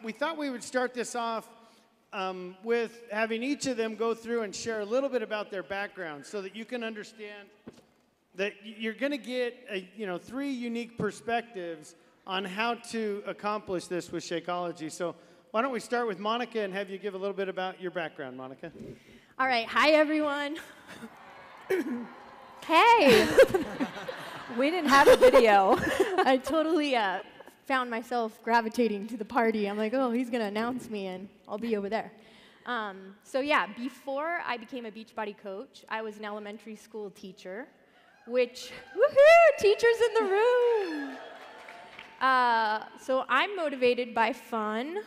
we thought we would start this off with having each of them go through and share a little bit about their background so that you can understand that you're going to get 3 unique perspectives on how to accomplish this with Shakeology. So why don't we start with Monica and have you give a little bit about your background, Monica? All right. Hi, everyone. Hey. We didn't have a video. I totally found myself gravitating to the party. I'm like, oh, he's going to announce me, and I'll be over there. So yeah, before I became a Beachbody coach, I was an elementary school teacher, which, woohoo, teachers in the room. So I'm motivated by fun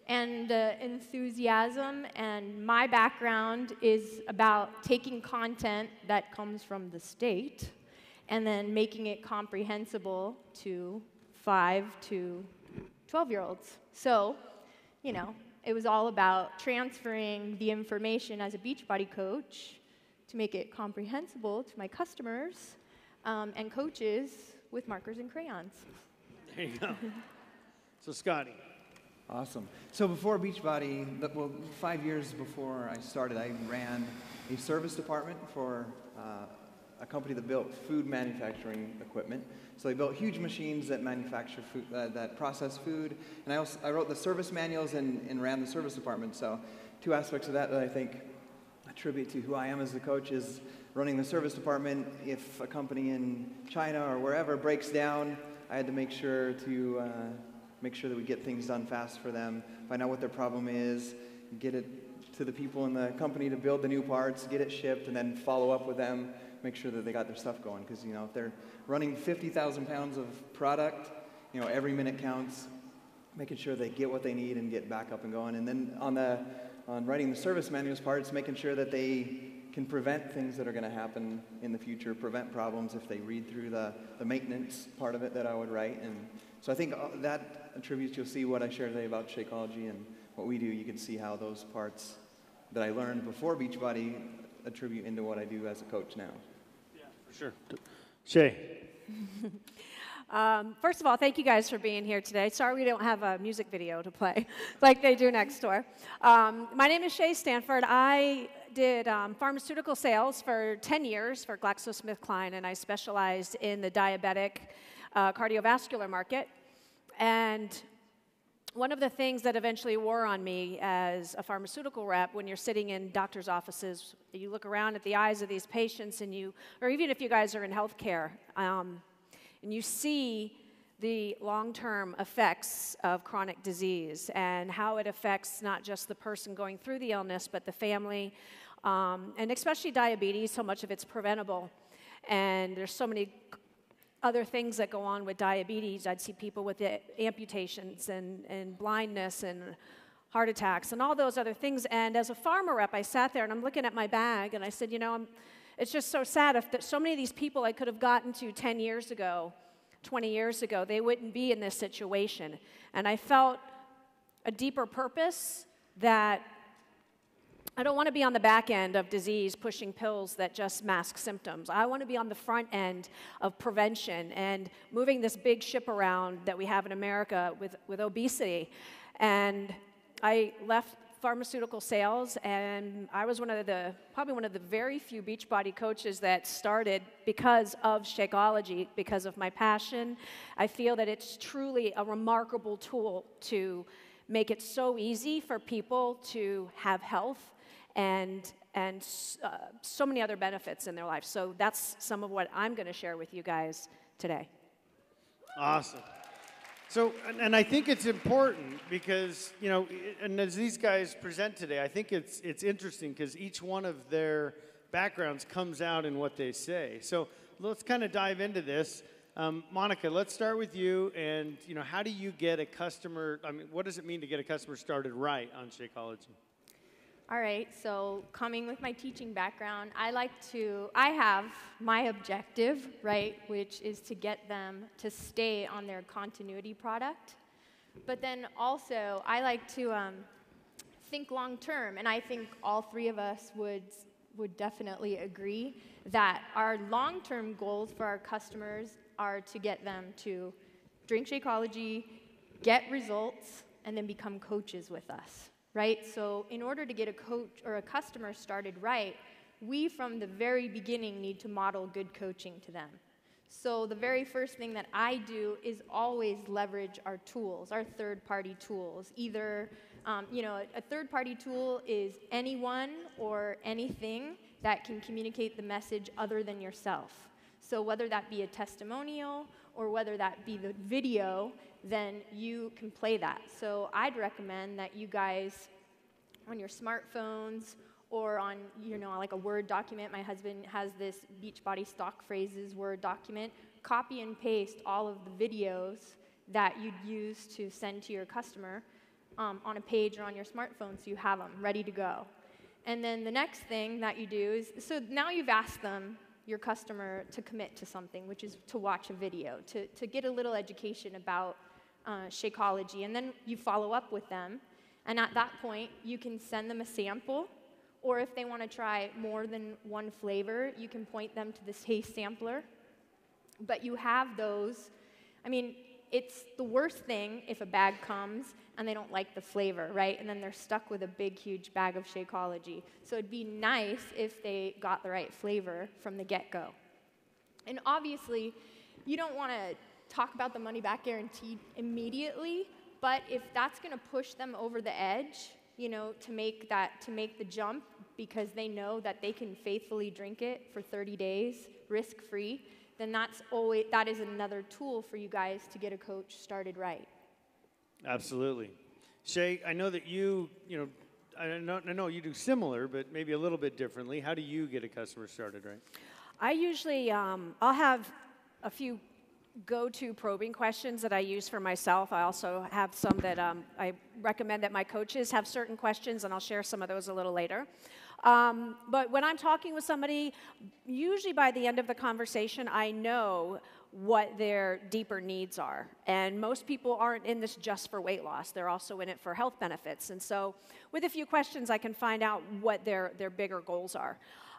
and enthusiasm, and my background is about taking content that comes from the state and then making it comprehensible to 5 to 12-year-olds. So, it was all about transferring the information as a Beachbody coach to make it comprehensible to my customers and coaches with markers and crayons. There you go. So, Scotty. Awesome. So before Beachbody, 5 years before I started, I ran a service department for a company that built food manufacturing equipment. So they built huge machines that manufacture food, that process food. And I wrote the service manuals and ran the service department. So 2 aspects of that I think attribute to who I am as a coach is running the service department. If a company in China or wherever breaks down, I had to make sure that we get things done fast for them, find out what their problem is, get it to the people in the company to build the new parts, get it shipped, and then follow up with them, make sure that they got their stuff going. Because if they're running 50,000 pounds of product, every minute counts. Making sure they get what they need and get back up and going. And then on writing the service manuals parts, making sure that they can prevent things that are going to happen in the future, prevent problems if they read through the maintenance part of it that I would write. And so I think that attributes, you'll see what I shared today about Shakeology and what we do. You can see how those parts that I learned before Beachbody attribute into what I do as a coach now. Yeah, for sure. Shay. First of all, thank you guys for being here today. Sorry we don't have a music video to play like they do next door. My name is Shay Stanford. I did pharmaceutical sales for 10 years for GlaxoSmithKline, and I specialized in the diabetic cardiovascular market. And one of the things that eventually wore on me as a pharmaceutical rep, when you're sitting in doctor's offices, you look around at the eyes of these patients, and or even if you guys are in healthcare, and you see the long-term effects of chronic disease and how it affects not just the person going through the illness, but the family, and especially diabetes, so much of it's preventable. And there's so many other things that go on with diabetes. I'd see people with amputations and blindness and heart attacks and all those other things. And as a pharma rep, I sat there and I'm looking at my bag and I said, it's just so sad if so many of these people I could have gotten to 10 years ago, 20 years ago, they wouldn't be in this situation. And I felt a deeper purpose that I don't want to be on the back end of disease pushing pills that just mask symptoms. I want to be on the front end of prevention and moving this big ship around that we have in America with obesity. And I left pharmaceutical sales, and I was probably one of the very few Beachbody coaches that started because of Shakeology, because of my passion. I feel that it's truly a remarkable tool to make it so easy for people to have health and so many other benefits in their life. So that's some of what I'm going to share with you guys today. Awesome. So, and I think it's important because, and as these guys present today, I think it's interesting because each one of their backgrounds comes out in what they say. So let's kind of dive into this. Monica, let's start with you. And, how do you get a customer, what does it mean to get a customer started right on Shakeology? All right, so coming with my teaching background, I have my objective, right, which is to get them to stay on their continuity product. But then also, I like to think long term, and I think all 3 of us would definitely agree that our long-term goals for our customers are to get them to drink Shakeology, get results, and then become coaches with us, right? So in order to get a coach or a customer started right, we from the very beginning need to model good coaching to them. So the very first thing that I do is always leverage our tools, our third-party tools. Either, a third-party tool is anyone or anything that can communicate the message other than yourself. So whether that be a testimonial or whether that be the video, then you can play that. So I'd recommend that you guys, on your smartphones or on, like a Word document. My husband has this Beachbody stock phrases Word document. Copy and paste all of the videos that you'd use to send to your customer on a page or on your smartphone so you have them ready to go. And then the next thing that you do is, so now you've asked them, your customer, to commit to something, which is to watch a video, to get a little education about Shakeology. And then you follow up with them. And at that point, you can send them a sample. Or if they want to try more than one flavor, you can point them to this taste sampler. But you have those. I mean, it's the worst thing if a bag comes and they don't like the flavor, right? And then they're stuck with a big, huge bag of Shakeology. So it'd be nice if they got the right flavor from the get-go. And obviously, you don't want to talk about the money-back guarantee immediately, but if that's going to push them over the edge, to make the jump because they know that they can faithfully drink it for 30 days, risk-free, then that is another tool for you guys to get a coach started right. Absolutely. Shay, I know that I know you do similar, but maybe a little bit differently. How do you get a customer started right? I usually, I'll have a few go-to probing questions that I use for myself. I also have some that I recommend that my coaches have certain questions, and I'll share some of those a little later. But when I'm talking with somebody, usually by the end of the conversation, I know what their deeper needs are. And most people aren't in this just for weight loss. They're also in it for health benefits. And so with a few questions, I can find out what their bigger goals are.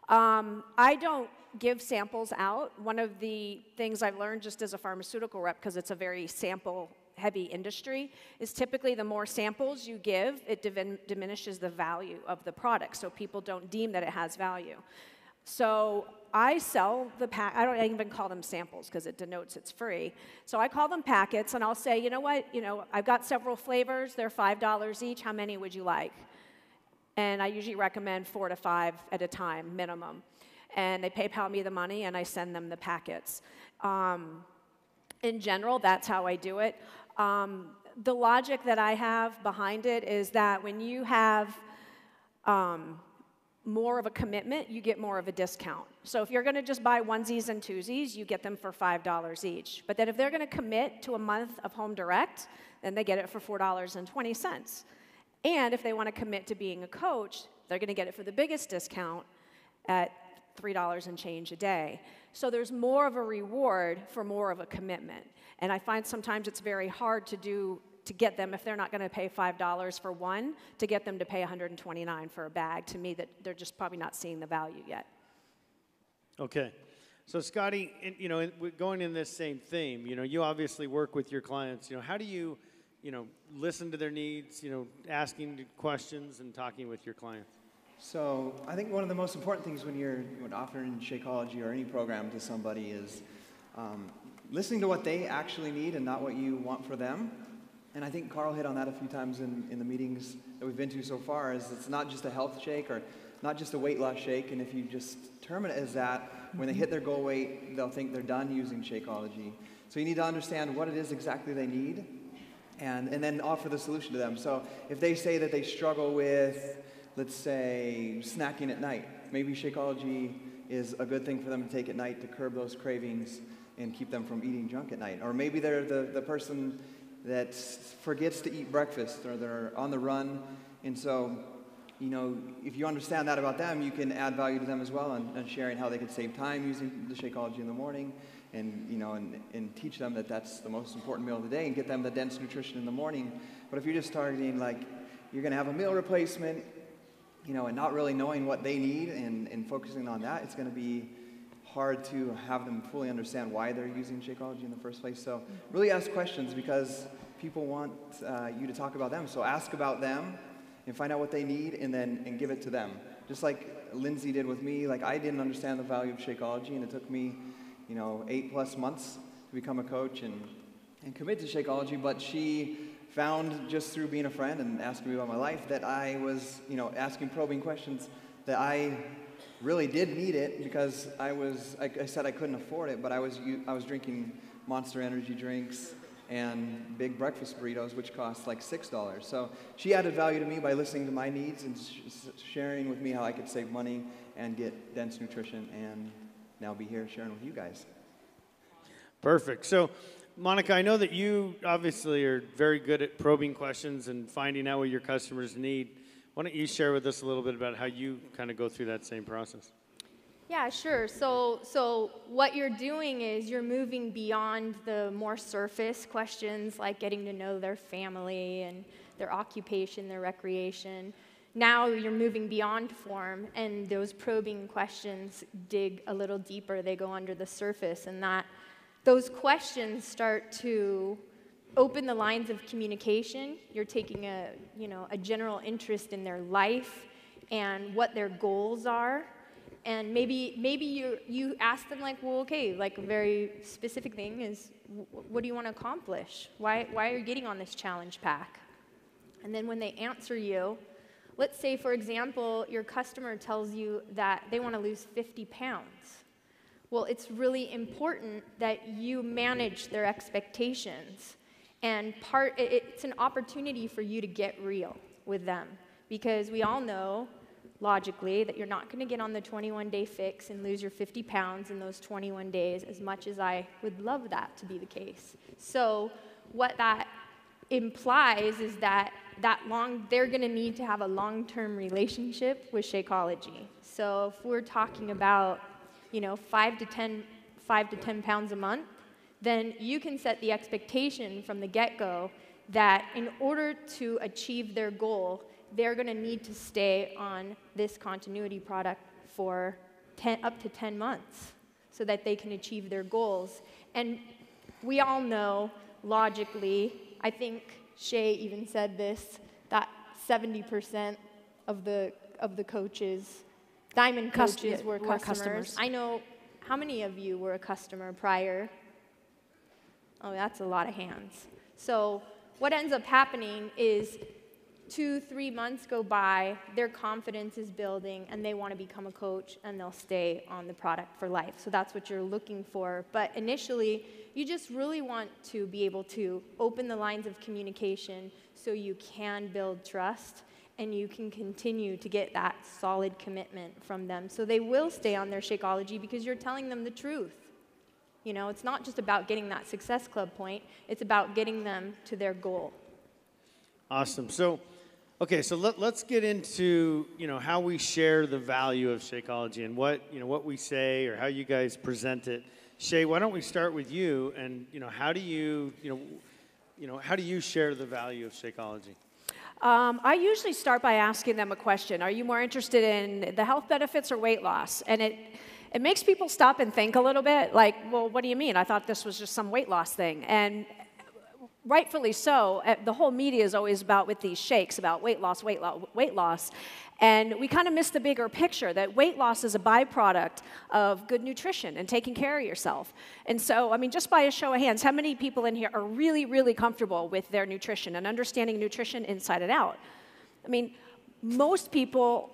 I don't give samples out. One of the things I've learned just as a pharmaceutical rep, because it's a very sample-heavy industry, is typically the more samples you give, it diminishes the value of the product, so people don't deem that it has value. So I sell the I don't even call them samples because it denotes it's free. So I call them packets, and I'll say, you know what, I've got several flavors. They're $5 each. How many would you like? And I usually recommend 4 to 5 at a time, minimum. And they PayPal me the money, and I send them the packets. In general, that's how I do it. The logic that I have behind it is that when you have more of a commitment, you get more of a discount. So if you're going to just buy onesies and twosies, you get them for $5 each. But then if they're going to commit to a month of home direct, then they get it for $4.20. And if they want to commit to being a coach, they're going to get it for the biggest discount at $3 and change a day. So there's more of a reward for more of a commitment. And I find sometimes it's very hard to get them, if they're not going to pay $5 for one, to get them to pay $129 for a bag. To me, that they're just probably not seeing the value yet. Okay. So Scotty, going in this same theme, you obviously work with your clients. How do you listen to their needs, asking questions and talking with your clients? So I think one of the most important things when you're offering Shakeology or any program to somebody is listening to what they actually need and not what you want for them. And I think Carl hit on that a few times in the meetings that we've been to so far, is it's not just a health shake or not just a weight loss shake, and if you just term it as that, when they hit their goal weight, they'll think they're done using Shakeology. So you need to understand what it is exactly they need, and then offer the solution to them. So if they say that they struggle with, let's say, snacking at night, maybe Shakeology is a good thing for them to take at night to curb those cravings and keep them from eating junk at night. Or maybe they're the person that forgets to eat breakfast, or they're on the run, and so if you understand that about them, you can add value to them as well, and sharing how they could save time using the Shakeology in the morning, and teach them that that's the most important meal of the day, and get them the dense nutrition in the morning. But if you're just targeting, like, you're going to have a meal replacement, and not really knowing what they need and focusing on that, it's going to be hard to have them fully understand why they're using Shakeology in the first place. So really ask questions, because people want you to talk about them. So ask about them and find out what they need and give it to them. Just like Lindsay did with me, like I didn't understand the value of Shakeology, and it took me, 8+ months to become a coach and commit to Shakeology, but she found just through being a friend and asking me about my life that I was, asking probing questions, that I really did need it because I said I couldn't afford it, but I was drinking Monster energy drinks and big breakfast burritos, which cost like $6. So she added value to me by listening to my needs and sharing with me how I could save money and get dense nutrition, and now be here sharing with you guys. Perfect. So, Monica, I know that you obviously are very good at probing questions and finding out what your customers need. Why don't you share with us a little bit about how you kind of go through that same process? Yeah, sure. So what you're doing is you're moving beyond the more surface questions, like getting to know their family and their occupation, their recreation. Now you're moving beyond form, and those probing questions dig a little deeper. They go under the surface, and those questions start to open the lines of communication. You're taking a general interest in their life and what their goals are. And maybe you ask them, like, well, okay, like a very specific thing is, what do you want to accomplish? Why are you getting on this challenge pack? And then when they answer you, let's say, for example, your customer tells you that they want to lose 50 pounds. Well, it's really important that you manage their expectations. And it's an opportunity for you to get real with them, because we all know logically that you're not going to get on the 21-day fix and lose your 50 pounds in those 21 days, as much as I would love that to be the case. So what that implies is that they're going to need to have a long-term relationship with Shakeology. So if we're talking about 5 to 10 pounds a month, then you can set the expectation from the get-go that in order to achieve their goal, they're going to need to stay on this continuity product for up to 10 months so that they can achieve their goals. And we all know, logically, I think Shay even said this, that 70% of the coaches, diamond coaches, were customers. I know, how many of you were a customer prior? Oh, that's a lot of hands. So what ends up happening is 2-3 months go by, their confidence is building, and they want to become a coach, and they'll stay on the product for life. So that's what you're looking for. But initially, you just really want to be able to open the lines of communication so you can build trust, and you can continue to get that solid commitment from them. So they will stay on their Shakeology because you're telling them the truth. It's not just about getting that Success Club point, it's about getting them to their goal. Awesome. So let's get into how we share the value of Shakeology and what we say or how you guys present it. Shay, why don't we start with you? And how do you share the value of Shakeology? I usually start by asking them a question. Are you more interested in the health benefits or weight loss? And it makes people stop and think a little bit, like, well, what do you mean? I thought this was just some weight loss thing. And rightfully so. The whole media is always about, with these shakes, about weight loss, weight loss, weight loss. And we kind of miss the bigger picture, that weight loss is a byproduct of good nutrition and taking care of yourself. And so, just by a show of hands, how many people in here are really, really comfortable with their nutrition and understanding nutrition inside and out? Most people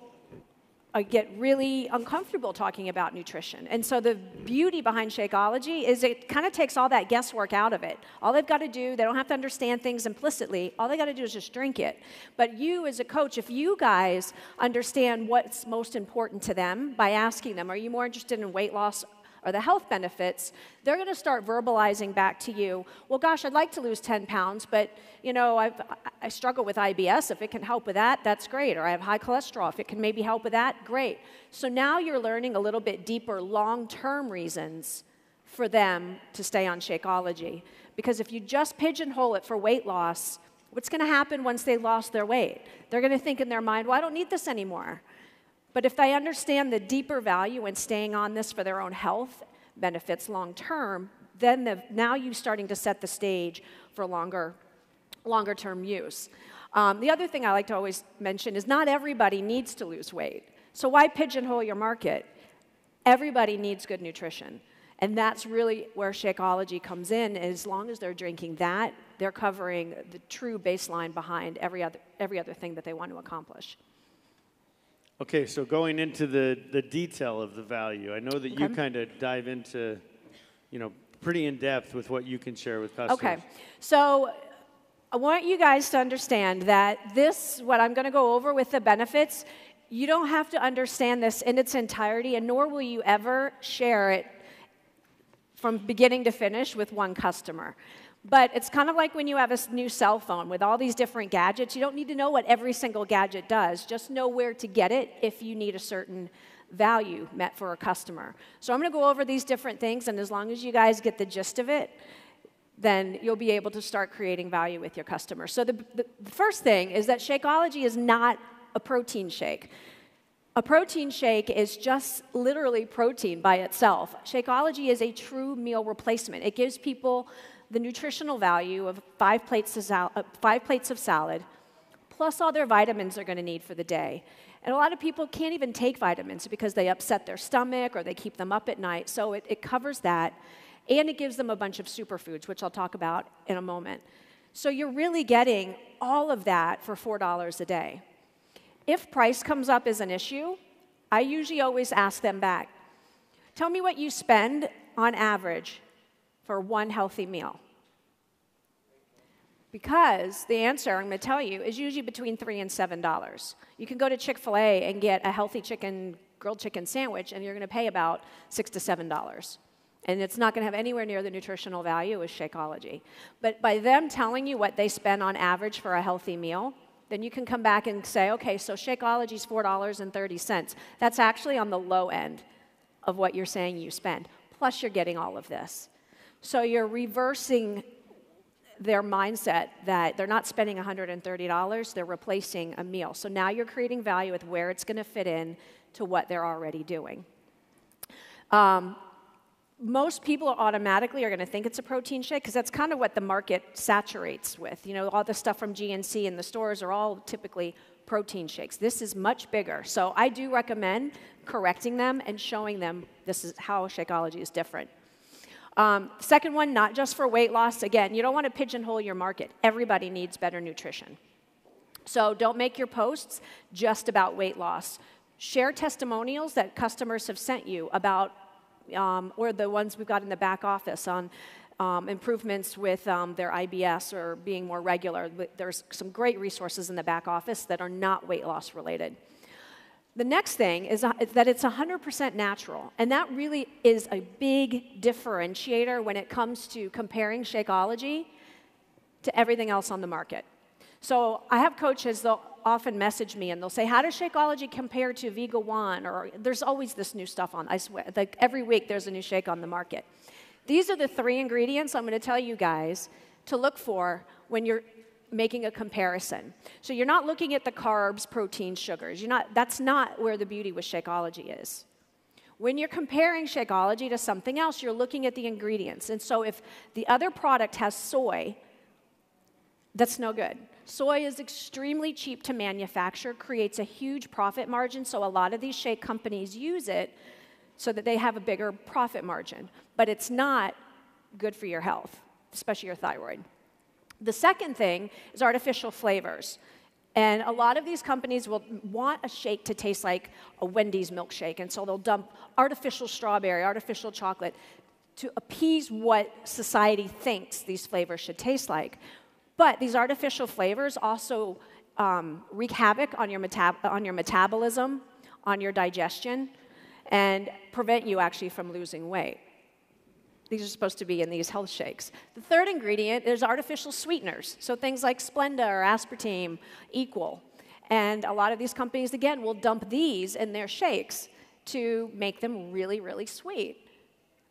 get really uncomfortable talking about nutrition. And so the beauty behind Shakeology is it kind of takes all that guesswork out of it. All they've got to do, they don't have to understand things implicitly. All they got to do is just drink it. But you as a coach, if you guys understand what's most important to them by asking them, are you more interested in weight loss or the health benefits, they're going to start verbalizing back to you, well, gosh, I'd like to lose 10 pounds, but, I struggle with IBS. If it can help with that, that's great. Or I have high cholesterol. If it can maybe help with that, great. So now you're learning a little bit deeper long-term reasons for them to stay on Shakeology. Because if you just pigeonhole it for weight loss, what's going to happen once they lost their weight? They're going to think in their mind, well, I don't need this anymore. But if they understand the deeper value in staying on this for their own health benefits long term, then now you're starting to set the stage for longer longer-term use. The other thing I like to always mention is not everybody needs to lose weight. So why pigeonhole your market? Everybody needs good nutrition. And that's really where Shakeology comes in. As long as they're drinking that, they're covering the true baseline behind every other thing that they want to accomplish. Okay, so going into the detail of the value, I know that you kind of dive into, pretty in depth with what you can share with customers. Okay, so I want you guys to understand that what I'm going to go over with the benefits, you don't have to understand this in its entirety, and nor will you ever share it from beginning to finish with one customer. But it's kind of like when you have a new cell phone with all these different gadgets. You don't need to know what every single gadget does. Just know where to get it if you need a certain value met for a customer. So I'm going to go over these different things, and as long as you guys get the gist of it, then you'll be able to start creating value with your customers. So the first thing is that Shakeology is not a protein shake. A protein shake is just literally protein by itself. Shakeology is a true meal replacement. It gives people the nutritional value of 5 plates of salad, plus all their vitamins they're going to need for the day. And a lot of people can't even take vitamins because they upset their stomach or they keep them up at night. So it covers that, and it gives them a bunch of superfoods, which I'll talk about in a moment. So you're really getting all of that for $4 a day. If price comes up as an issue, I usually always ask them back, tell me what you spend on average for one healthy meal. Because the answer I'm going to tell you is usually between $3 and $7. You can go to Chick-fil-A and get a healthy grilled chicken sandwich, and you're going to pay about $6 to $7. And it's not going to have anywhere near the nutritional value as Shakeology. But by them telling you what they spend on average for a healthy meal, then you can come back and say, okay, so Shakeology is $4.30. That's actually on the low end of what you're saying you spend. Plus, you're getting all of this. So you're reversing their mindset that they're not spending $130, they're replacing a meal. So now you're creating value with where it's going to fit in to what they're already doing. Most people automatically are going to think it's a protein shake because that's kind of what the market saturates with. All the stuff from GNC in the stores are all typically protein shakes. This is much bigger. So I do recommend correcting them and showing them this is how Shakeology is different. Second one, not just for weight loss. Again, you don't want to pigeonhole your market. Everybody needs better nutrition. So don't make your posts just about weight loss. Share testimonials that customers have sent you about or the ones we've got in the back office on improvements with their IBS or being more regular. There's some great resources in the back office that are not weight loss related. The next thing is that it's 100% natural, and that really is a big differentiator when it comes to comparing Shakeology to everything else on the market. So I have coaches, they'll often message me and they'll say, how does Shakeology compare to Vega One? Or there's always this new stuff on, I swear, like every week there's a new shake on the market. These are the 3 ingredients I'm going to tell you guys to look for when you're making a comparison. So you're not looking at the carbs, protein, sugars. That's not where the beauty with Shakeology is. When you're comparing Shakeology to something else, you're looking at the ingredients. And so if the other product has soy, that's no good. Soy is extremely cheap to manufacture, creates a huge profit margin, so a lot of these shake companies use it so that they have a bigger profit margin. But it's not good for your health, especially your thyroid. The second thing is artificial flavors. And a lot of these companies will want a shake to taste like a Wendy's milkshake, and so they'll dump artificial strawberry, artificial chocolate to appease what society thinks these flavors should taste like. But these artificial flavors also wreak havoc on your metabolism, on your digestion, and prevent you actually from losing weight. These are supposed to be in these health shakes. The third ingredient is artificial sweeteners. So things like Splenda or aspartame, Equal. And a lot of these companies, again, will dump these in their shakes to make them really, really sweet.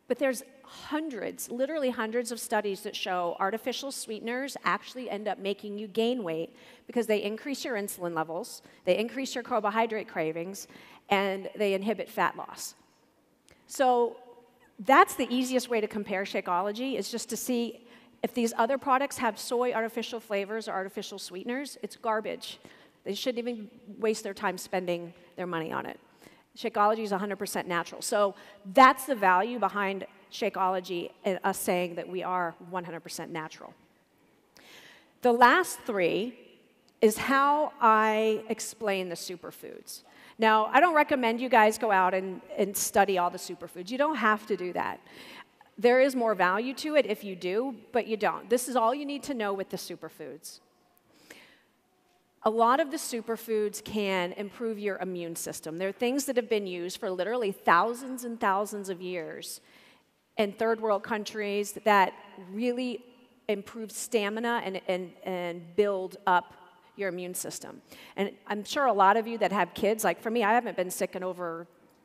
But there's hundreds, literally hundreds of studies that show artificial sweeteners actually end up making you gain weight because they increase your insulin levels, they increase your carbohydrate cravings, and they inhibit fat loss. So that's the easiest way to compare Shakeology, is just to see If these other products have soy, artificial flavors, or artificial sweeteners, it's garbage. They shouldn't even waste their time spending their money on it. Shakeology is 100% natural. So that's the value behind Shakeology and us saying that we are 100% natural. The last three is how I explain the superfoods. Now, I don't recommend you guys go out and study all the superfoods. You don't have to do that. There is more value to it if you do, but you don't. This is all you need to know with the superfoods. A lot of the superfoods can improve your immune system. They're things that have been used for literally thousands and thousands of years in third world countries that really improve stamina and build up your immune system. And I'm sure a lot of you that have kids, like for me, I haven't been sick in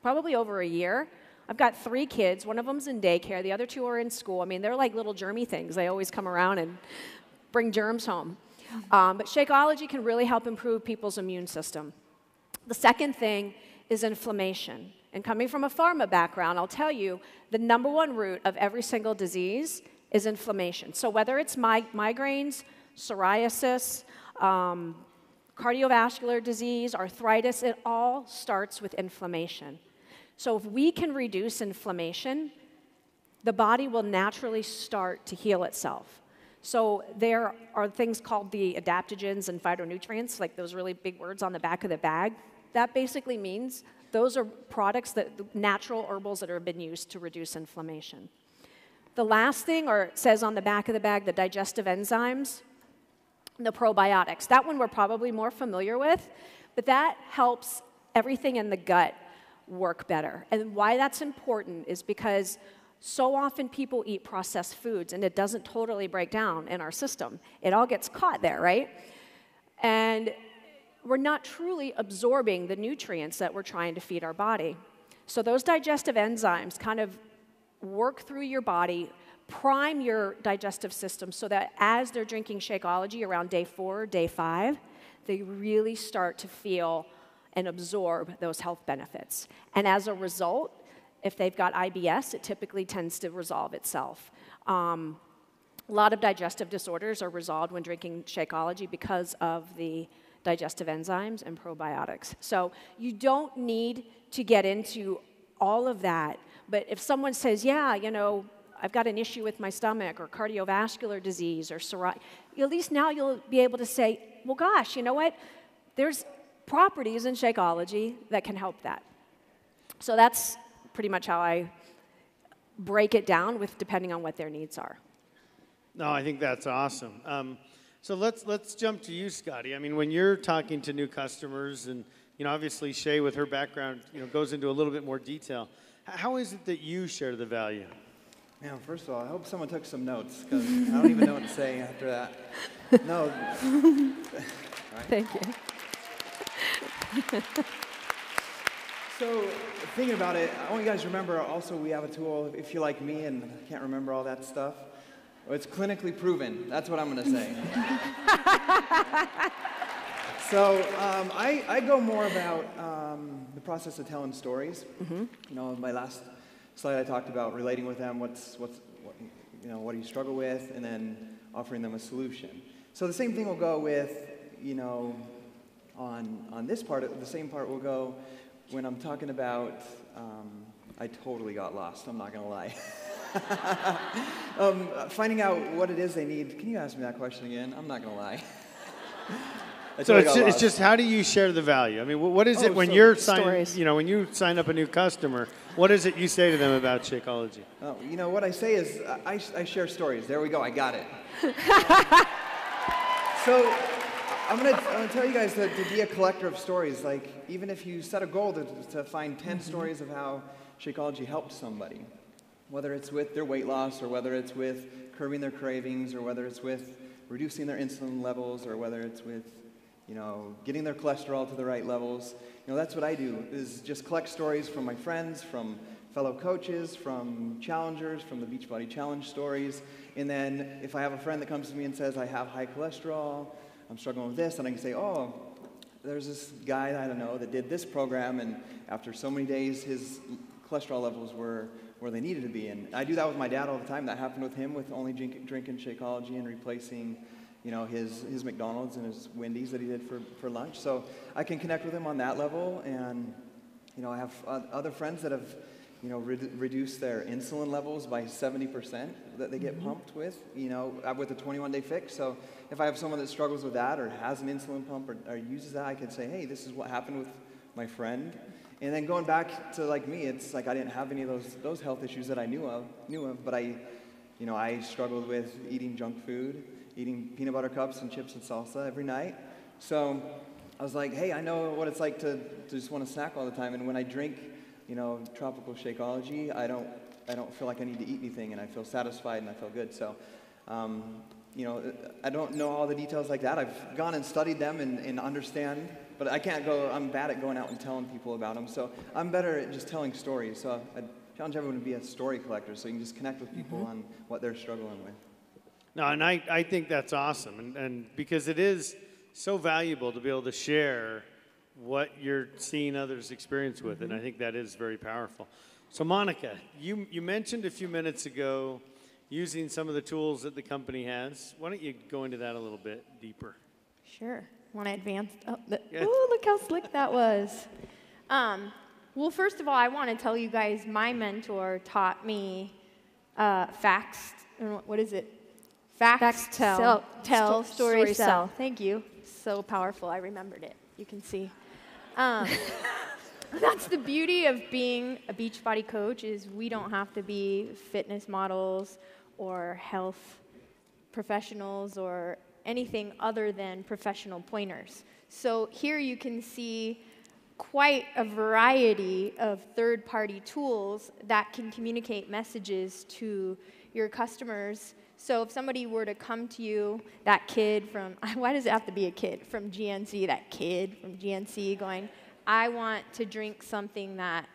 probably over a year. I've got 3 kids. One of them's in daycare. The other 2 are in school. I mean, they're like little germy things. They always come around and bring germs home. But Shakeology can really help improve people's immune system. The second thing is inflammation. And coming from a pharma background, I'll tell you, the #1 root of every single disease is inflammation. So whether it's migraines, psoriasis, cardiovascular disease, arthritis, it all starts with inflammation. So if we can reduce inflammation, the body will naturally start to heal itself. So there are things called the adaptogens and phytonutrients, like those really big words on the back of the bag. That basically means those are products, natural herbals that have been used to reduce inflammation. The last thing, or it says on the back of the bag, the digestive enzymes, the probiotics. That one we're probably more familiar with, but that helps everything in the gut work better. And why that's important is because so often people eat processed foods and it doesn't totally break down in our system. It all gets caught there, right? And we're not truly absorbing the nutrients that we're trying to feed our body. So those digestive enzymes kind of work through your body, prime your digestive system so that as they're drinking Shakeology around day 4, day 5, they really start to feel and absorb those health benefits. And as a result, if they've got IBS, it typically tends to resolve itself. A lot of digestive disorders are resolved when drinking Shakeology because of the digestive enzymes and probiotics. So you don't need to get into all of that, but if someone says, yeah, you know, I've got an issue with my stomach or cardiovascular disease or psoriasis, at least now you'll be able to say, well, gosh, you know what? There's properties in Shakeology that can help that. So that's pretty much how I break it down with depending on what their needs are. No, I think that's awesome. So let's jump to you, Scotty. I mean, when you're talking to new customers, and obviously Shay with her background, goes into a little bit more detail. How is it that you share the value? Man, first of all, I hope someone took some notes because I don't even know what to say after that. No. Right. Thank you. So thinking about it, I want you guys to remember also we have a tool, if you're like me and can't remember all that stuff, it's clinically proven. That's what I'm going to say. So I go more about the process of telling stories. Mm-hmm. My last slide I talked about relating with them, what do you struggle with, and then offering them a solution. So the same thing will go with, on this part, the same part will go when I'm talking about, I totally got lost, I'm not going to lie. Finding out what it is they need. Can you ask me that question again? I'm not going to lie. So it's just how do you share the value? I mean, what is it when you're when you sign up a new customer? What is it you say to them about Shakeology? What I say is I share stories. There we go. I got it. So I'm gonna tell you guys to be a collector of stories. Like even if you set a goal to find 10 stories of how Shakeology helped somebody, whether it's with their weight loss or whether it's with curbing their cravings or whether it's with reducing their insulin levels or whether it's with getting their cholesterol to the right levels. That's what I do, is just collect stories from my friends, from fellow coaches, from challengers, from the Beachbody Challenge stories. And then if I have a friend that comes to me and says, I have high cholesterol, I'm struggling with this, and I can say, oh, there's this guy, I don't know, that did this program, and after so many days, his cholesterol levels were where they needed to be. And I do that with my dad all the time. That happened with him with only drinking Shakeology and replacing, you know, his McDonald's and his Wendy's that he did for lunch. So I can connect with him on that level. And, you know, I have other friends that have, you know, reduced their insulin levels by 70% that they get pumped with, you know, with a 21-day fix. So if I have someone that struggles with that or has an insulin pump or uses that, I can say, hey, this is what happened with my friend. And then going back to like me, it's like I didn't have any of those health issues that I knew of, but I struggled with eating junk food, eating peanut butter cups and chips and salsa every night. So I was like, hey, I know what it's like to just want to snack all the time. And when I drink, you know, tropical Shakeology, I don't feel like I need to eat anything, and I feel satisfied and I feel good. So, you know, I don't know all the details like that. I've gone and studied them and understand, but I'm bad at going out and telling people about them. So I'm better at just telling stories. So I challenge everyone to be a story collector so you can just connect with people on what they're struggling with. No, and I think that's awesome, and because it is so valuable to be able to share what you're seeing others experience with, and I think that is very powerful. So Monica, you mentioned a few minutes ago using some of the tools that the company has. Why don't you go into that a little bit deeper? Sure. Want to advance? Ooh, look how slick that was. Well, first of all, I want to tell you guys my mentor taught me facts. What is it? Facts tell, stories sell. Thank you. So powerful. I remembered it. You can see. That's the beauty of being a Beachbody coach, is we don't have to be fitness models or health professionals or anything other than professional pointers. So here you can see quite a variety of third-party tools that can communicate messages to your customers. So if somebody were to come to you, that kid from, why does it have to be a kid from GNC, that kid from GNC going, I want to drink something that,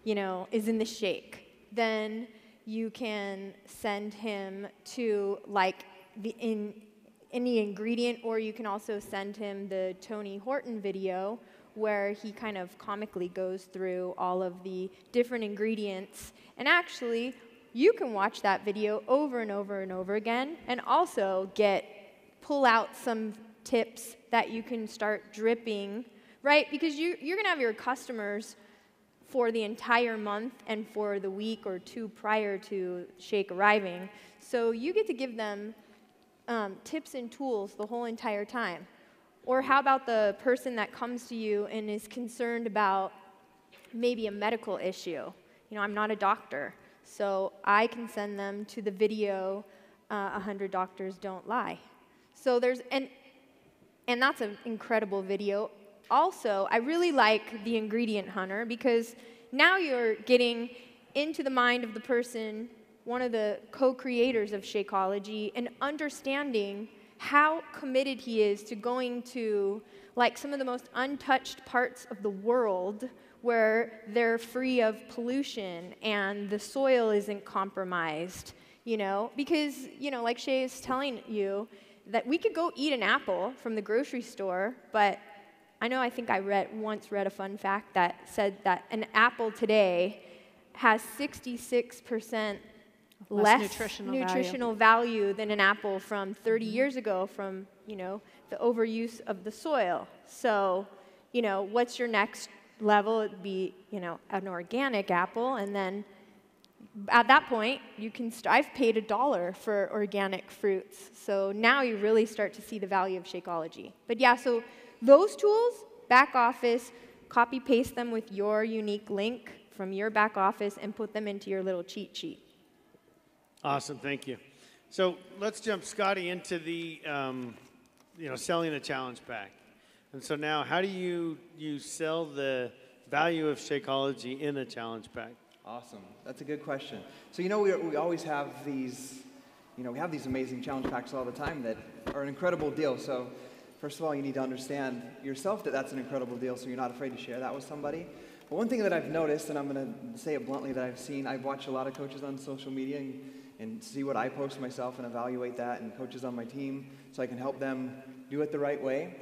you know, is in the shake, then you can send him to like any ingredient, or you can also send him the Tony Horton video where he kind of comically goes through all of the different ingredients. And actually, you can watch that video over and over and over again and also pull out some tips that you can start dripping, right? Because you're going to have your customers for the entire month and for the week or two prior to Shake arriving. So you get to give them tips and tools the whole entire time. Or how about the person that comes to you and is concerned about maybe a medical issue? You know, I'm not a doctor, so I can send them to the video, 100 Doctors Don't Lie. So and that's an incredible video. Also, I really like the Ingredient Hunter, because now you're getting into the mind of the person, one of the co-creators of Shakeology, and understanding how committed he is to going to like some of the most untouched parts of the world where they're free of pollution and the soil isn't compromised, you know, because, you know, like Shay is telling you, that we could go eat an apple from the grocery store, but I think I once read a fun fact that said that an apple today has 66% less nutritional value than an apple from 30 years ago from, you know, the overuse of the soil. So, you know, what's your next level? It'd be, you know, an organic apple, and then at that point, you can. I've paid $1 for organic fruits, so now you really start to see the value of Shakeology. But yeah, so those tools, back office, copy paste them with your unique link from your back office and put them into your little cheat sheet. Awesome, thank you. So let's jump, Scotty, into the selling a challenge pack. And so now, how do you sell the value of Shakeology in a challenge pack? Awesome. That's a good question. So, you know, we always have these, you know, we have these amazing challenge packs all the time that are an incredible deal. So, first of all, you need to understand yourself that that's an incredible deal, so you're not afraid to share that with somebody. But one thing that I've noticed, and I'm going to say it bluntly, that I've watched a lot of coaches on social media and see what I post myself and evaluate that, and coaches on my team, so I can help them do it the right way.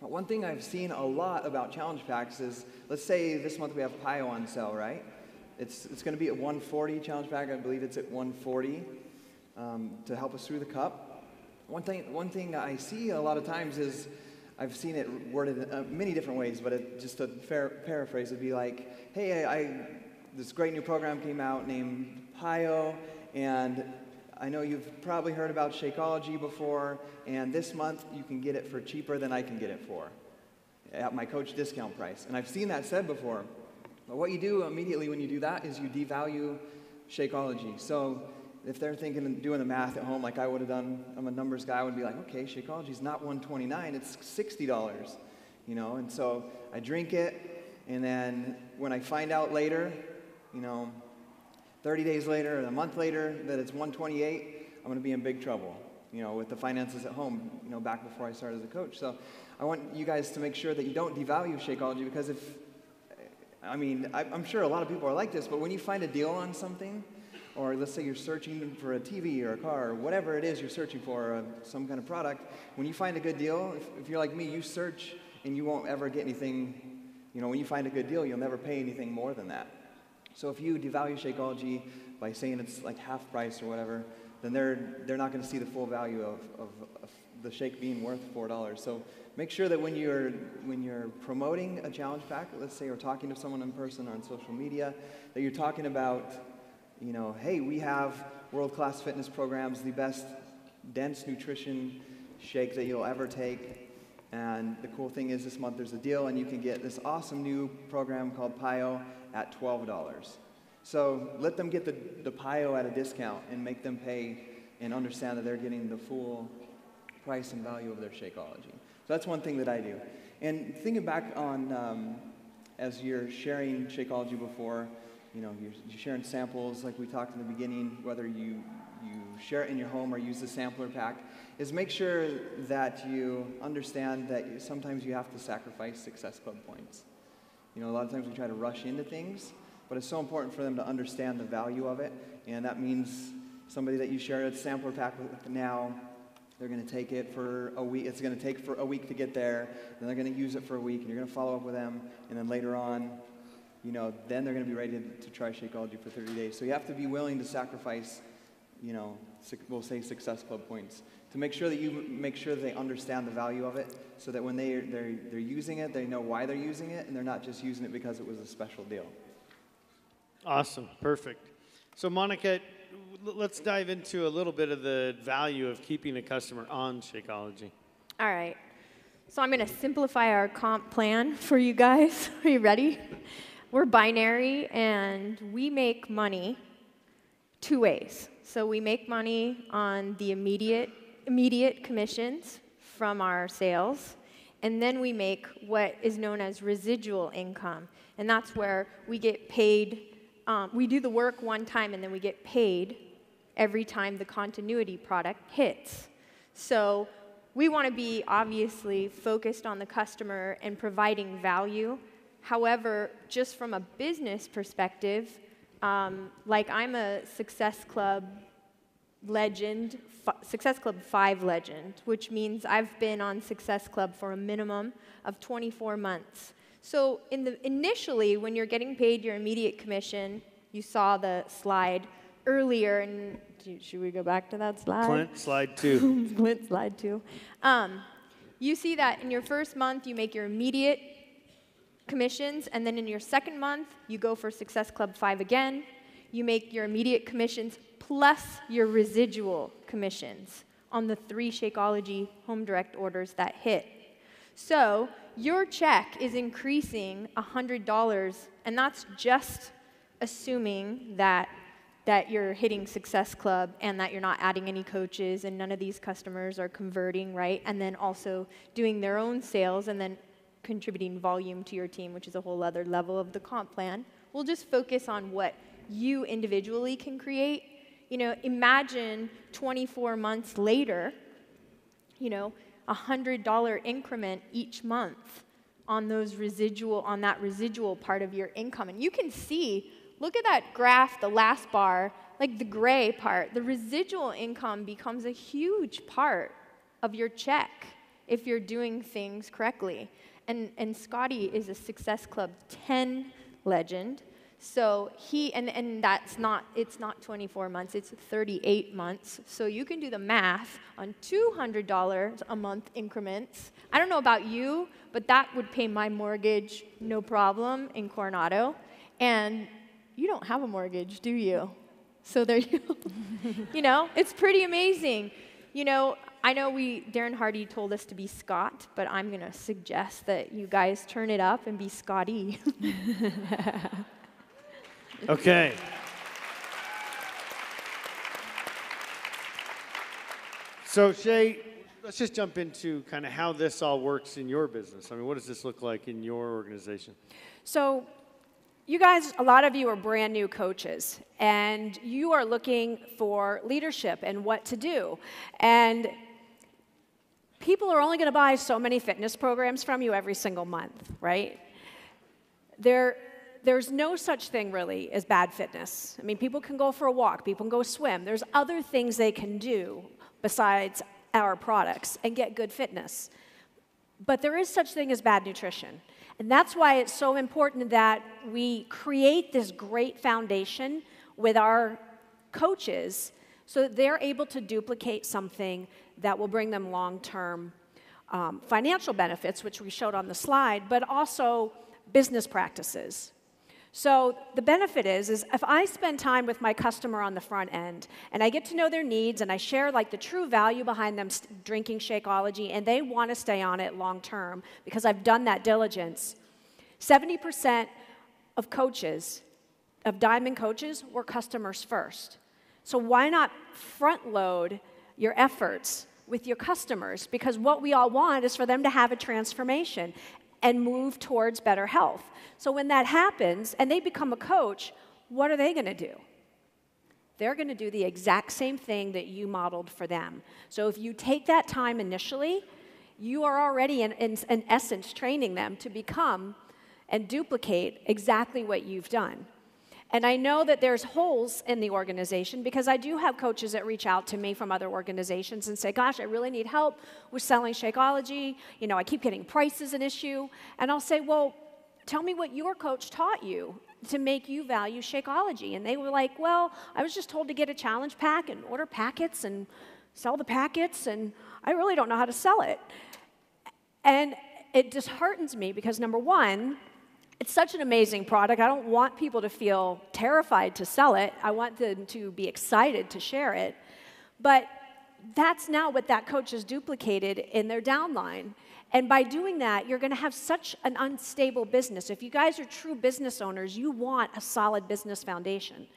But one thing I've seen a lot about challenge packs is, let's say this month we have Pio on sale, right? It's going to be at 140 challenge pack. I believe it's at 140 to help us through the cup. One thing I see a lot of times is I've seen it worded many different ways, but just a paraphrase would be like, hey, this great new program came out named PIO, and I know you've probably heard about Shakeology before, and this month you can get it for cheaper than I can get it for at my coach discount price. And I've seen that said before. But what you do immediately when you do that is you devalue Shakeology. So if they're thinking and doing the math at home like I would have done, I'm a numbers guy, I would be like, okay, Shakeology's not $129, it's $60, you know? And so I drink it, and then when I find out later, you know, 30 days later or a month later that it's $128, I'm going to be in big trouble, you know, with the finances at home, you know, back before I started as a coach. So I want you guys to make sure that you don't devalue Shakeology, because I'm sure a lot of people are like this, but when you find a deal on something, or let's say you're searching for a TV or a car or whatever it is you're searching for, some kind of product, when you find a good deal, if you're like me, you search and you won't ever get anything, you know, when you find a good deal, you'll never pay anything more than that. So if you devalue Shakeology by saying it's like half price or whatever, then they're not going to see the full value of the shake being worth $4. So make sure that when you're promoting a challenge pack, let's say you're talking to someone in person or on social media, that you're talking about, you know, hey, we have world-class fitness programs, the best dense nutrition shake that you'll ever take. And the cool thing is this month there's a deal, and you can get this awesome new program called PIO at $12. So let them get the PIO at a discount and make them pay and understand that they're getting the full price and value of their Shakeology. So that's one thing that I do. And thinking back on as you're sharing Shakeology before, you know, you're sharing samples like we talked in the beginning, whether you share it in your home or use the sampler pack, is make sure that you understand that sometimes you have to sacrifice Success Club points. You know, a lot of times we try to rush into things, but it's so important for them to understand the value of it, and that means somebody that you share a sampler pack with now, they're going to take it for a week. It's going to take for a week to get there, then they're going to use it for a week, and you're going to follow up with them, and then later on, you know, then they're going to be ready to try Shakeology for 30 days. So you have to be willing to sacrifice, you know, we'll say Success Club points, to make sure that you make sure that they understand the value of it, so that when they're using it, they know why they're using it, and they're not just using it because it was a special deal. Awesome, perfect. So Monica, let's dive into a little bit of the value of keeping a customer on Shakeology. All right. So I'm going to simplify our comp plan for you guys. Are you ready? We're binary, and we make money two ways. So we make money on the immediate commissions from our sales, and then we make what is known as residual income, and that's where we get paid. We do the work one time, and then we get paid every time the continuity product hits. So we want to be obviously focused on the customer and providing value. However, just from a business perspective, like I'm a Success Club legend, Success Club 5 legend, which means I've been on Success Club for a minimum of 24 months. So initially, when you're getting paid your immediate commission, you saw the slide earlier, and should we go back to that slide? Clint, slide 2. Clint, slide 2. You see that in your first month, you make your immediate commissions, and then in your second month, you go for Success Club 5 again. You make your immediate commissions plus your residual commissions on the 3 Shakeology home direct orders that hit. So your check is increasing $100, and that's just assuming that you're hitting Success Club and that you're not adding any coaches and none of these customers are converting, right? And then also doing their own sales and then contributing volume to your team, which is a whole other level of the comp plan. We'll just focus on what you individually can create. You know, imagine 24 months later, you know, $100 increment each month on that residual part of your income. And you can see, look at that graph, the last bar, like the gray part. The residual income becomes a huge part of your check if you're doing things correctly. And Scotty is a Success Club 10 legend. So and it's not 24 months, it's 38 months. So you can do the math on $200 a month increments. I don't know about you, but that would pay my mortgage no problem in Coronado. And you don't have a mortgage, do you? So there you go. You know, it's pretty amazing. You know, I know Darren Hardy told us to be Scott, but I'm going to suggest that you guys turn it up and be Scotty. Okay. So Shay, let's just jump into kind of how this all works in your business. I mean, what does this look like in your organization? So you guys, a lot of you are brand new coaches, and you are looking for leadership and what to do. And people are only going to buy so many fitness programs from you every single month, right? There's no such thing really as bad fitness. I mean, people can go for a walk, people can go swim. There's other things they can do besides our products and get good fitness. But there is such thing as bad nutrition. And that's why it's so important that we create this great foundation with our coaches so that they're able to duplicate something that will bring them long-term financial benefits, which we showed on the slide, but also business practices. So the benefit is if I spend time with my customer on the front end and I get to know their needs and I share like the true value behind them drinking Shakeology and they want to stay on it long term because I've done that diligence, 70% of coaches, of Diamond coaches, were customers first. So why not front load your efforts with your customers? Because what we all want is for them to have a transformation and move towards better health. So when that happens and they become a coach, what are they going to do? They're going to do the exact same thing that you modeled for them. So if you take that time initially, you are already in essence training them to become and duplicate exactly what you've done. And I know that there's holes in the organization because I do have coaches that reach out to me from other organizations and say, gosh, I really need help with selling Shakeology. You know, I keep getting prices an issue. And I'll say, well, tell me what your coach taught you to make you value Shakeology. And they were like, well, I was just told to get a challenge pack and order packets and sell the packets, and I really don't know how to sell it. And it disheartens me because, number one, it's such an amazing product. I don't want people to feel terrified to sell it. I want them to be excited to share it. But that's now what that coach has duplicated in their downline. And by doing that, you're going to have such an unstable business. If you guys are true business owners, you want a solid business foundation.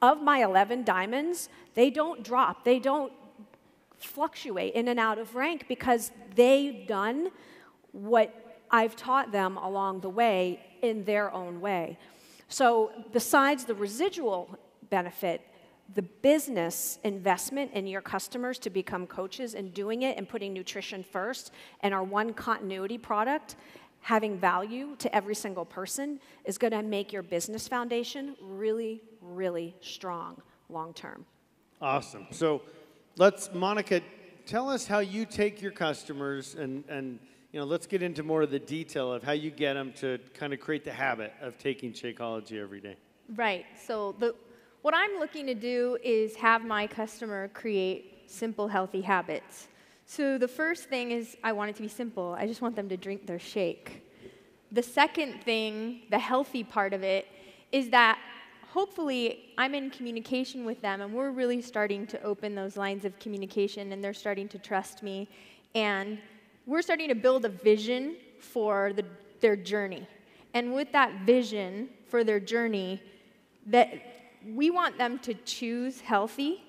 Of my 11 diamonds, they don't drop. They don't fluctuate in and out of rank because they've done what I've taught them along the way in their own way. So besides the residual benefit, the business investment in your customers to become coaches and doing it and putting nutrition first and our one continuity product having value to every single person is going to make your business foundation really, really strong long term. Awesome. So Monica, tell us how you take your customers and you know, let's get into more of the detail of how you get them to kind of create the habit of taking Shakeology every day. Right. So what I'm looking to do is have my customer create simple, healthy habits. So the first thing is I want it to be simple. I just want them to drink their shake. The second thing, the healthy part of it, is that hopefully I'm in communication with them and we're really starting to open those lines of communication and they're starting to trust me. And we're starting to build a vision for their journey. And with that vision for their journey, that we want them to choose healthy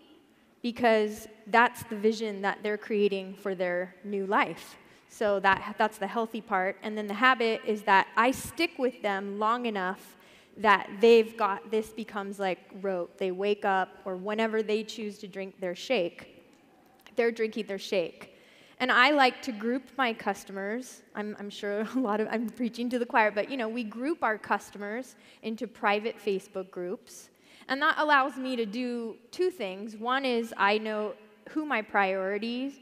because that's the vision that they're creating for their new life. So that's the healthy part. And then the habit is that I stick with them long enough that this becomes like rote. They wake up, or whenever they choose to drink their shake, they're drinking their shake. And I like to group my customers. I'm sure I'm preaching to the choir, but you know, we group our customers into private Facebook groups. And that allows me to do two things. One is I know who my priorities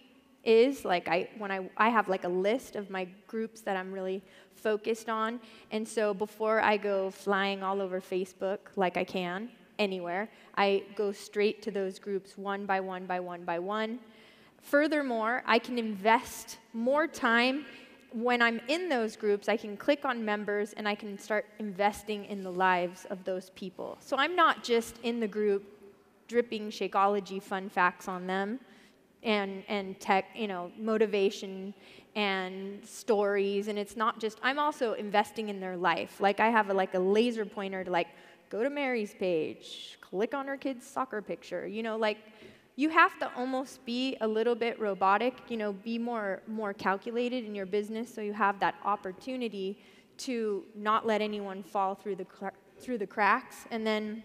is. Like I have like a list of my groups that I'm really focused on. And so before I go flying all over Facebook like I can anywhere, I go straight to those groups one by one by one by one. Furthermore, I can invest more time when I'm in those groups. I can click on members and I can start investing in the lives of those people. So I'm not just in the group dripping Shakeology fun facts on them and tech, motivation and stories. And it's not just, I'm also investing in their life. Like I have a laser pointer to like, go to Mary's page, click on her kid's soccer picture, you have to almost be a little bit robotic, be more calculated in your business so you have that opportunity to not let anyone fall through the cracks. And then,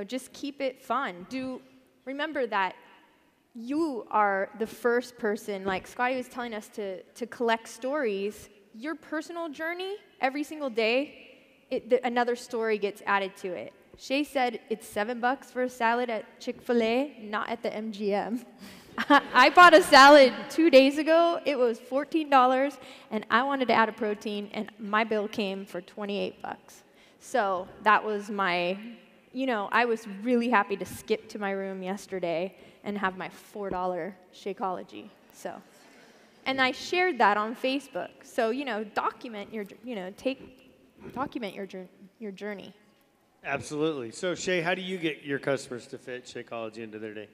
just keep it fun. Remember that you are the first person, like Scotty was telling us, to collect stories. Your personal journey, every single day, another story gets added to it. Shay said it's $7 for a salad at Chick-fil-A, not at the MGM. I bought a salad 2 days ago. It was $14, and I wanted to add a protein, and my bill came for $28. So that was my, I was really happy to skip to my room yesterday and have my $4 Shakeology. So, and I shared that on Facebook. So, document your journey. Absolutely. So, Shay, how do you get your customers to fit Shakeology into their day?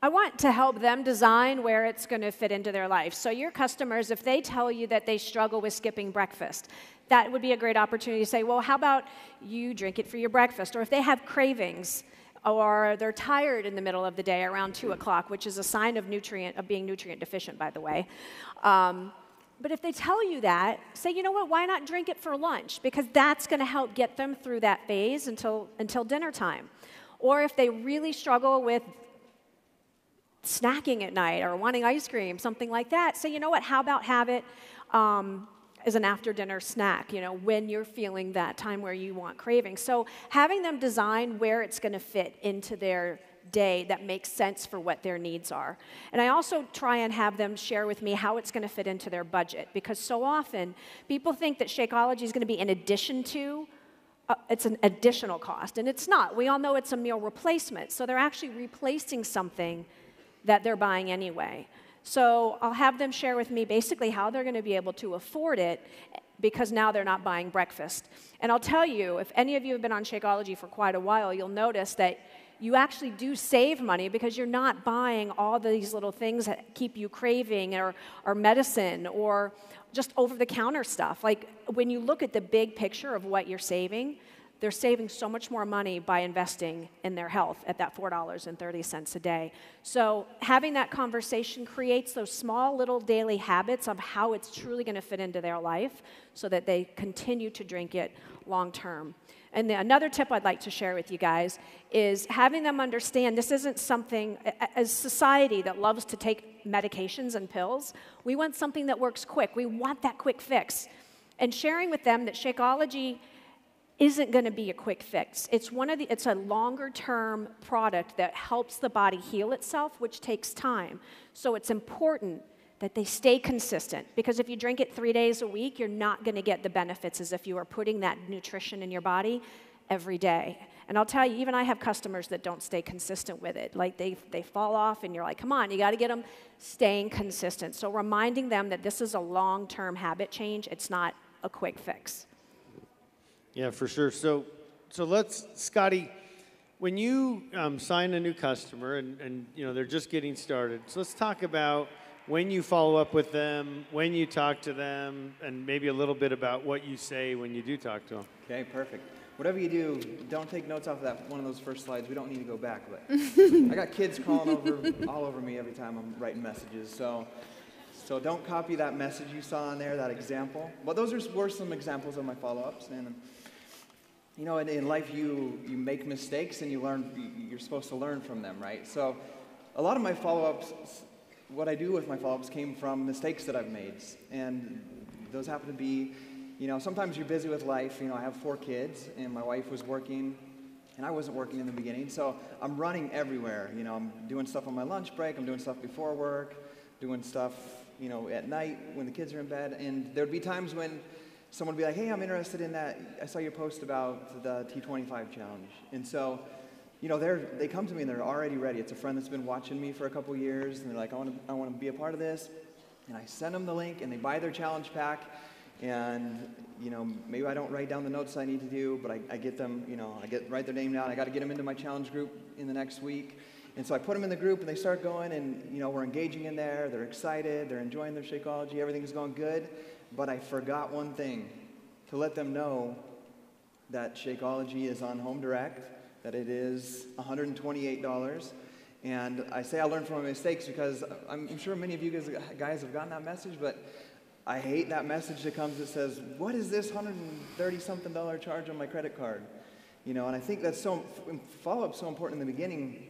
I want to help them design where it's going to fit into their life. So your customers, if they tell you that they struggle with skipping breakfast, that would be a great opportunity to say, well, how about you drink it for your breakfast? Or if they have cravings, or they're tired in the middle of the day around 2 o'clock, which is a sign of being nutrient deficient, by the way. But if they tell you that, say, you know what, why not drink it for lunch? Because that's going to help get them through that phase until dinner time. Or if they really struggle with snacking at night or wanting ice cream, something like that, say, you know what, how about have it as an after-dinner snack, when you're feeling that time where you want cravings. So having them design where it's going to fit into their day that makes sense for what their needs are. And I also try and have them share with me how it's going to fit into their budget, because so often people think that Shakeology is going to be in addition to, it's an additional cost, and it's not. We all know it's a meal replacement, so they're actually replacing something that they're buying anyway. So I'll have them share with me basically how they're going to be able to afford it, because now they're not buying breakfast. And I'll tell you, if any of you have been on Shakeology for quite a while, you'll notice that you actually do save money because you're not buying all these little things that keep you craving, or medicine, or just over-the-counter stuff. Like, when you look at the big picture of what you're saving, they're saving so much more money by investing in their health at that $4.30 a day. So having that conversation creates those small little daily habits of how it's truly going to fit into their life so that they continue to drink it long term. And another tip I'd like to share with you guys is having them understand this isn't something, as society that loves to take medications and pills, we want something that works quick. We want that quick fix. And sharing with them that Shakeology isn't going to be a quick fix. It's a longer-term product that helps the body heal itself, which takes time. So it's important that they stay consistent, because if you drink it 3 days a week, you're not going to get the benefits as if you are putting that nutrition in your body every day. And I'll tell you, even I have customers that don't stay consistent with it. Like they fall off, and you're like, come on, you got to get them staying consistent. So reminding them that this is a long-term habit change. It's not a quick fix. Yeah, for sure. So let's, Scotty, when you sign a new customer and they're just getting started, so let's talk about when you follow up with them, when you talk to them, and maybe a little bit about what you say when you do talk to them. Okay, perfect. Whatever you do, don't take notes off of one of those first slides. We don't need to go back. But I got kids crawling all over me every time I'm writing messages. So don't copy that message you saw on there, that example. But those were some examples of my follow-ups. And in life you make mistakes and you learn. You're supposed to learn from them, right? So a lot of my follow-ups, what I do with my follow-ups came from mistakes that I've made. And those happen to be, sometimes you're busy with life. I have 4 kids, and my wife was working, And I wasn't working in the beginning, so I'm running everywhere. You know, I'm doing stuff on my lunch break, I'm doing stuff before work, doing stuff, you know, at night when the kids are in bed. And there'd be times when someone would be like, hey, I'm interested in that. I saw your post about the T25 challenge. And so, you know, they come to me and they're already ready. It's a friend that's been watching me for a couple years, and they're like, I want to be a part of this. And I send them the link, and they buy their challenge pack. And, you know, maybe I don't write down the notes I need to do, but I get them, you know, write their name down. I got to get them into my challenge group in the next week. And so I put them in the group, and they start going, and, you know, we're engaging in there. They're excited. They're enjoying their Shakeology. Everything's going good. But I forgot one thing, to let them know that Shakeology is on Home Direct, that it is $128. And I say I learned from my mistakes because I'm sure many of you guys have gotten that message, but I hate that message that comes that says, what is this $130-something charge on my credit card? You know, and I think that's follow-up's so important in the beginning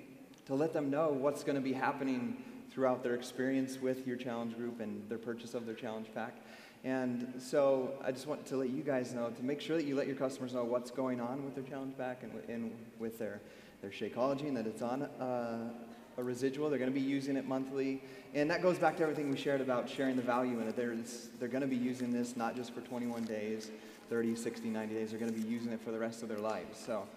to let them know what's going to be happening throughout their experience with your challenge group and their purchase of their challenge pack. And so I just want to let you guys know, to make sure that you let your customers know what's going on with their challenge pack and with their Shakeology, and that it's on a residual. They're going to be using it monthly. And that goes back to everything we shared about sharing the value in it. They're going to be using this not just for 21 days, 30, 60, 90 days. They're going to be using it for the rest of their lives. So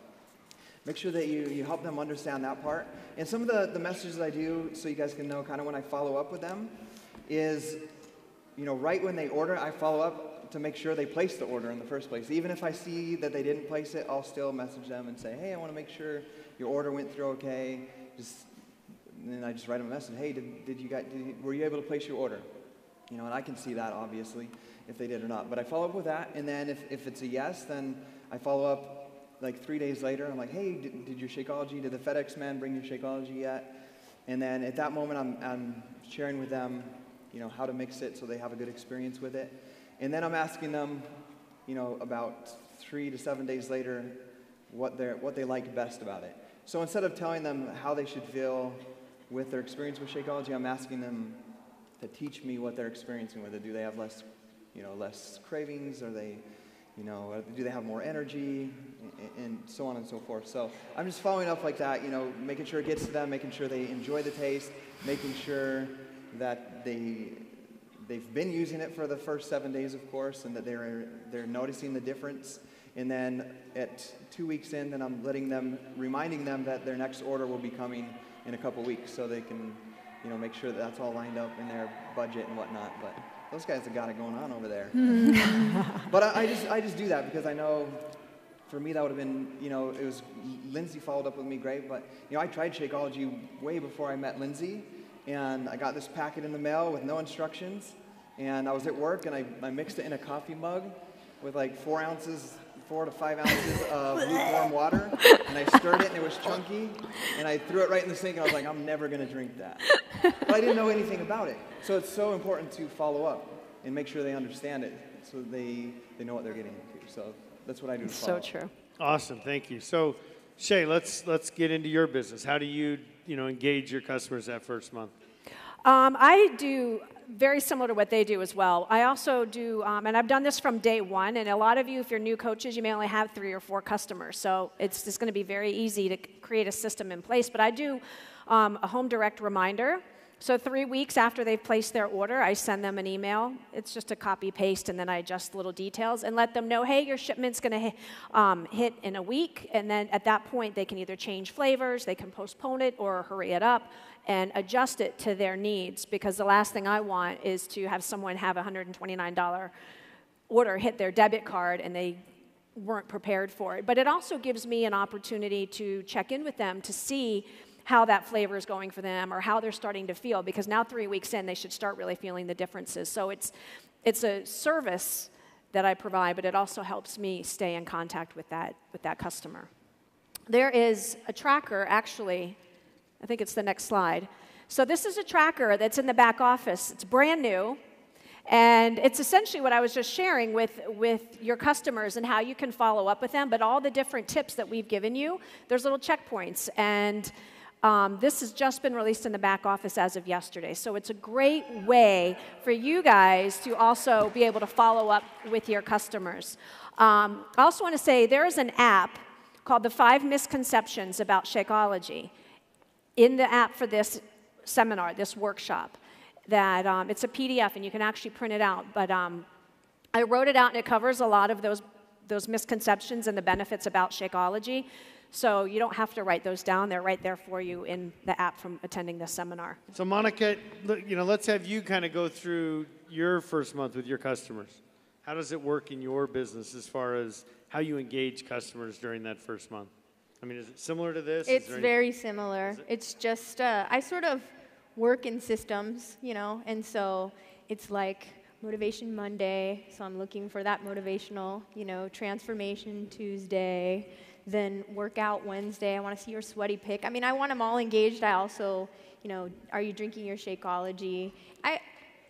make sure that you help them understand that part. And some of the messages I do, so you guys can know kind of when I follow up with them, is, you know, right when they order, I follow up to make sure they place the order in the first place. Even if I see that they didn't place it, I'll still message them and say, hey, I want to make sure your order went through okay. And then I just write them a message, hey, were you able to place your order? You know, and I can see that, obviously, if they did or not. But I follow up with that, and then if it's a yes, then I follow up like 3 days later. I'm like, hey, did your Shakeology, did the FedEx man bring your Shakeology yet? And then at that moment, I'm sharing with them, you know, how to mix it so they have a good experience with it. And then I'm asking them, you know, about 3 to 7 days later, what they like best about it. So instead of telling them how they should feel with their experience with Shakeology, I'm asking them to teach me what they're experiencing with it. Do they have less cravings? Are they, you know, do they have more energy? And so on and so forth. So I'm just following up like that, you know, making sure it gets to them, making sure they enjoy the taste, making sure that they've been using it for the first 7 days, of course, and that they're noticing the difference. And then at 2 weeks in, then I'm reminding them that their next order will be coming in a couple weeks, so they can, you know, make sure that that's all lined up in their budget and whatnot. But those guys have got it going on over there. But I just do that because I know, for me, that would have been, you know, it was, Lindsay followed up with me great, but, you know, I tried Shakeology way before I met Lindsay, and I got this packet in the mail with no instructions, and I was at work, and I mixed it in a coffee mug with like 4 to 5 ounces of lukewarm water, and I stirred it, and it was chunky, and I threw it right in the sink, and I was like, I'm never going to drink that. But I didn't know anything about it. So it's so important to follow up and make sure they understand it so they know what they're getting into. So that's what I do to follow up. So true. Awesome, thank you. So, Shay, let's get into your business. How do you engage your customers that first month? I do very similar to what they do as well. I also do, and I've done this from day one, and a lot of you, if you're new coaches, you may only have 3 or 4 customers, so it's just going to be very easy to create a system in place. But I do a home direct reminder. So 3 weeks after they've placed their order, I send them an email. It's just a copy-paste, and then I adjust little details and let them know, hey, your shipment's going to hit in a week, and then at that point, they can either change flavors, they can postpone it, or hurry it up, and adjust it to their needs, because the last thing I want is to have someone have a $129 order hit their debit card and they weren't prepared for it. But it also gives me an opportunity to check in with them to see how that flavor is going for them or how they're starting to feel, because now 3 weeks in, they should start really feeling the differences. So it's a service that I provide, but it also helps me stay in contact with that customer. There is a tracker, actually. I think it's the next slide. So this is a tracker that's in the back office. It's brand new, and it's essentially what I was just sharing with your customers and how you can follow up with them, but all the different tips that we've given you, there's little checkpoints, and this has just been released in the back office as of yesterday. So it's a great way for you guys to also be able to follow up with your customers. I also want to say there is an app called The 5 Misconceptions About Shakeology in the app for this seminar, this workshop. That it's a PDF and you can actually print it out. But I wrote it out and it covers a lot of those misconceptions and the benefits about Shakeology. So you don't have to write those down. They're right there for you in the app from attending this seminar. So Monica, let's have you kind of go through your first month with your customers. How does it work in your business as far as how you engage customers during that first month? I mean, is it similar to this? It's very similar. It's just, I sort of work in systems, and so it's like Motivation Monday, so I'm looking for that motivational, Transformation Tuesday, then Workout Wednesday, I want to see your sweaty pic. I mean, I want them all engaged. I also, are you drinking your Shakeology?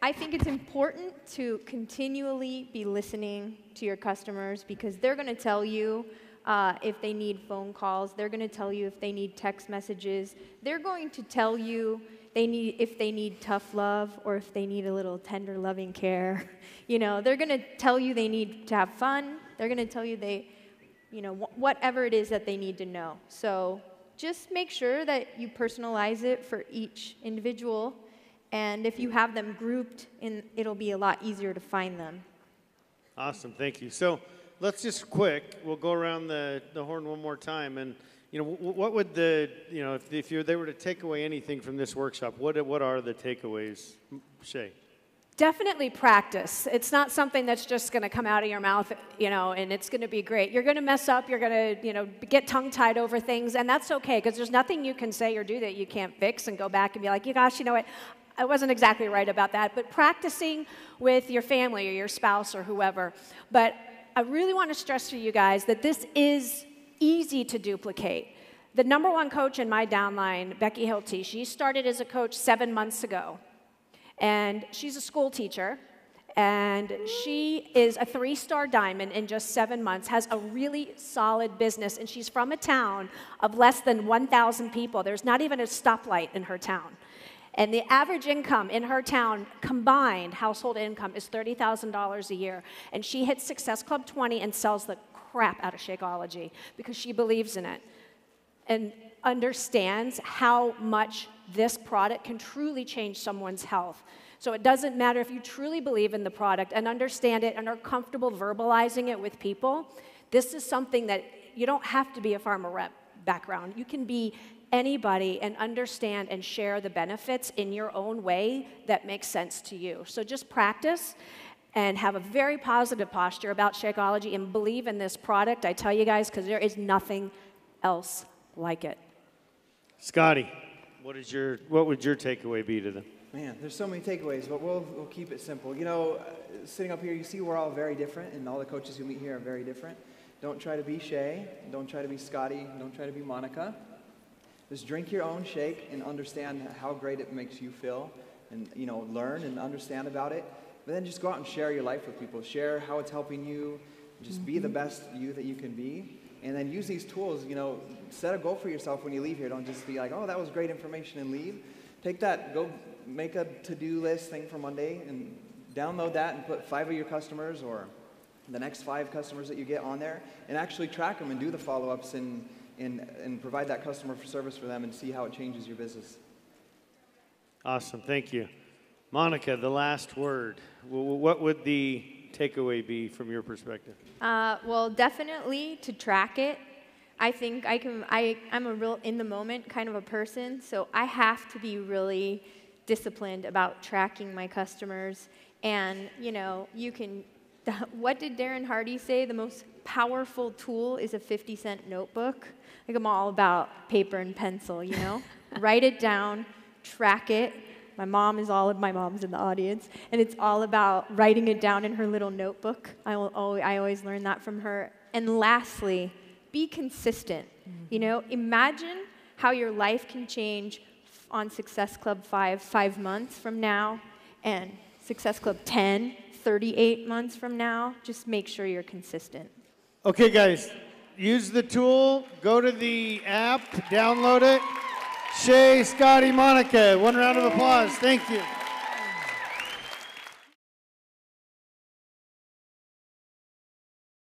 I think it's important to continually be listening to your customers because they're going to tell you if they need phone calls. They're going to tell you if they need text messages. They're going to tell you if they need tough love or if they need a little tender, loving care. They're going to tell you they need to have fun. They're going to tell you whatever it is that they need to know. So just make sure that you personalize it for each individual. And if you have them grouped, it'll be a lot easier to find them. Awesome, thank you. So let's just we'll go around the horn one more time. And, what would if they were to take away anything from this workshop, what are the takeaways, Shay? Definitely practice. It's not something that's just going to come out of your mouth, and it's going to be great. You're going to mess up. You're going to, get tongue-tied over things, and that's okay because there's nothing you can say or do that you can't fix and go back and be like, gosh, you know what? I wasn't exactly right about that. But practicing with your family or your spouse or whoever. But I really want to stress to you guys that this is easy to duplicate. The #1 coach in my downline, Becky Hilty, she started as a coach 7 months ago. And she's a school teacher, and she is a 3-star diamond in just 7 months, has a really solid business, and she's from a town of less than 1,000 people. There's not even a stoplight in her town. And the average income in her town, combined household income, is $30,000 a year. And she hits Success Club 20 and sells the crap out of Shakeology because she believes in it and understands how much this product can truly change someone's health. So it doesn't matter if you truly believe in the product and understand it and are comfortable verbalizing it with people. This is something that you don't have to be a pharma rep background. You can be anybody and understand and share the benefits in your own way that makes sense to you. So just practice and have a very positive posture about Shakeology and believe in this product, I tell you guys, because there is nothing else like it. Scotty, what would your takeaway be to them? Man, there's so many takeaways, but we'll keep it simple. Sitting up here, you see we're all very different, and all the coaches you meet here are very different. Don't try to be Shay. Don't try to be Scotty. Don't try to be Monica. Just drink your own shake and understand how great it makes you feel, and learn and understand about it. But then just go out and share your life with people. Share how it's helping you. Just be the best you that you can be. And then use these tools, set a goal for yourself when you leave here. Don't just be like, oh, that was great information and leave. Take that, go make a to-do list thing for Monday and download that and put 5 of your customers or the next 5 customers that you get on there and actually track them and do the follow-ups and provide that customer service for them and see how it changes your business. Awesome, thank you. Monica, the last word. What would the takeaway be from your perspective? Well, definitely to track it. I think I'm a real in the moment kind of a person, so I have to be really disciplined about tracking my customers. And, what did Darren Hardy say? The most powerful tool is a 50-cent notebook. Like I'm all about paper and pencil, Write it down, track it. My mom's in the audience, and it's all about writing it down in her little notebook. I always learn that from her. And lastly, be consistent. Imagine how your life can change on Success Club 5 months from now, and Success Club 10, 38 months from now. Just make sure you're consistent. Okay, guys, use the tool. Go to the app, download it. Shay, Scotty, Monica, one round of applause. Thank you.